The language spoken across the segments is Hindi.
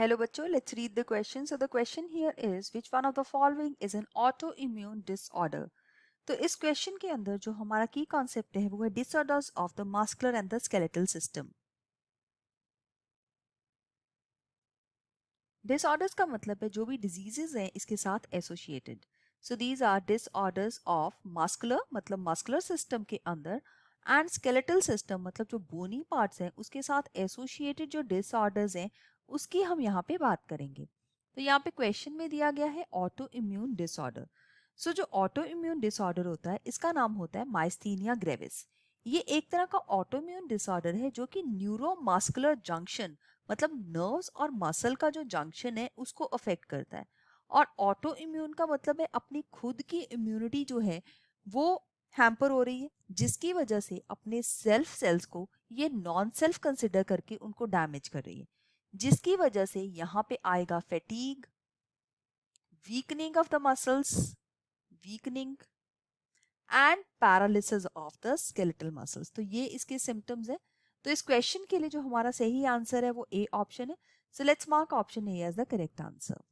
Hello बच्चों, let's read the question. So the question here is which one of the following is an autoimmune disorder? तो इस क्वेश्चन के अंदर जो हमारा की कॉन्सेप्ट है वो है disorders of the muscular and the skeletal system. Disorders का मतलब है जो भी डिजीजेस हैं इसके साथ associated. So these are disorders of muscular मतलब मस्कुलर सिस्टम के अंदर एंड स्केलेटल सिस्टम मतलब जो बोनी पार्ट्स हैं उसके साथ एसोसिएटेड जो डिसऑर्डर्स हैं उसकी हम यहाँ पे बात करेंगे। तो यहाँ पे क्वेश्चन में दिया गया है ऑटो इम्यून डिसऑर्डर। सो जो ऑटो इम्यून डिसऑर्डर होता है इसका नाम होता है माइस्थीनिया ग्रेविस। ये एक तरह का ऑटो इम्यून डिसऑर्डर है जो कि न्यूरोमस्कुलर जंक्शन मतलब नर्व्स और मसल का जो जंक्शन है उसको अफेक्ट करता है। और ऑटो इम्यून का मतलब है अपनी खुद की इम्यूनिटी जो है वो हैम्पर हो रही है, जिसकी वजह से अपने सेल्फ सेल्स को ये नॉन सेल्फ कंसिडर करके उनको डैमेज कर रही है, जिसकी वजह से यहाँ पे आएगा fatigue, weakening of the muscles, weakening and paralysis of the skeletal muscles. तो ये इसके सिम्टम्स है। तो इस क्वेश्चन के लिए जो हमारा सही आंसर है वो ए ऑप्शन है। So let's mark option A as the correct answer.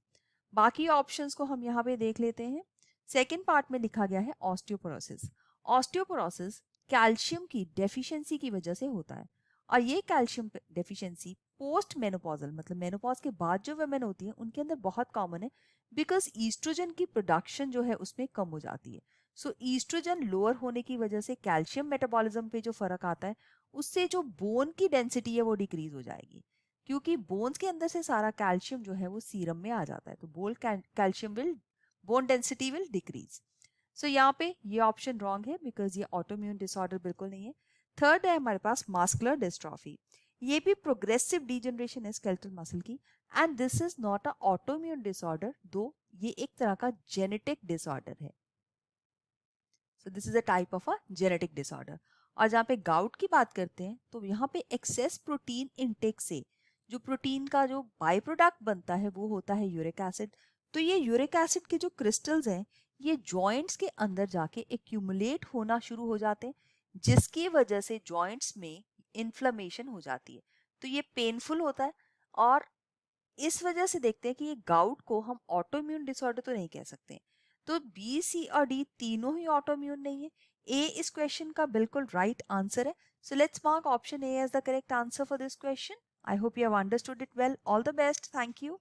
बाकी ऑप्शंस को हम यहाँ पे देख लेते हैं। सेकेंड पार्ट में लिखा गया है ऑस्टियोपोरोसिस। ऑस्टियोपोरोसिस कैल्शियम की डेफिशिएंसी की वजह से होता है, और ये कैल्शियम डेफिशिएंसी पोस्ट मेनोपॉजल मतलब मेनोपॉज के बाद जो वुमेन होती है उनके अंदर बहुत कॉमन है, बिकॉज ईस्ट्रोजन की प्रोडक्शन जो है उसमें कम हो जाती है। सो ईस्ट्रोजन लोअर होने की वजह से कैल्शियम मेटाबॉलिज्म पे जो फर्क आता है उससे जो बोन की डेंसिटी है वो डिक्रीज हो जाएगी, क्योंकि बोन्स के अंदर से सारा कैल्शियम जो है वो सीरम में आ जाता है। तो बोल calcium will bone density will decrease. So यहाँ पे ये ऑप्शन रॉन्ग है बिकॉज ये ऑटोम्यून डिसऑर्डर बिल्कुल नहीं है। थर्ड है हमारे पास मास्कुलर डिस्ट्रॉफी। ये भी प्रोग्रेसिव डिजनरेशन है स्केलेटल मसल की, and this is not a autoimmune disorder, दो ये एक तरह का जेनेटिक डिसऑर्डर है। So this is a type of a genetic disorder. और जहाँ पे गाउट की बात करते हैं तो यहाँ पे एक्सेस प्रोटीन इनटेक से जो प्रोटीन का जो बाई प्रोडक्ट बनता है वो होता है यूरिक एसिड। तो ये यूरिक एसिड के जो क्रिस्टल्स हैं ये जॉइंट्स के अंदर जाके एक्यूमुलेट होना शुरू हो जाते हैं, जिसकी वजह से जॉइंट्स में इन्फ्लेमेशन हो जाती है। तो ये पेनफुल होता है, और इस वजह से देखते हैं कि ये गाउट को हम ऑटोइम्यून डिसऑर्डर तो नहीं कह सकते। तो बी सी और डी तीनों ही ऑटोइम्यून नहीं है। ए इस क्वेश्चन का बिल्कुल राइट आंसर है। So let's mark option A as the correct answer for this question. I hope you have understood it well. All the best. Thank you.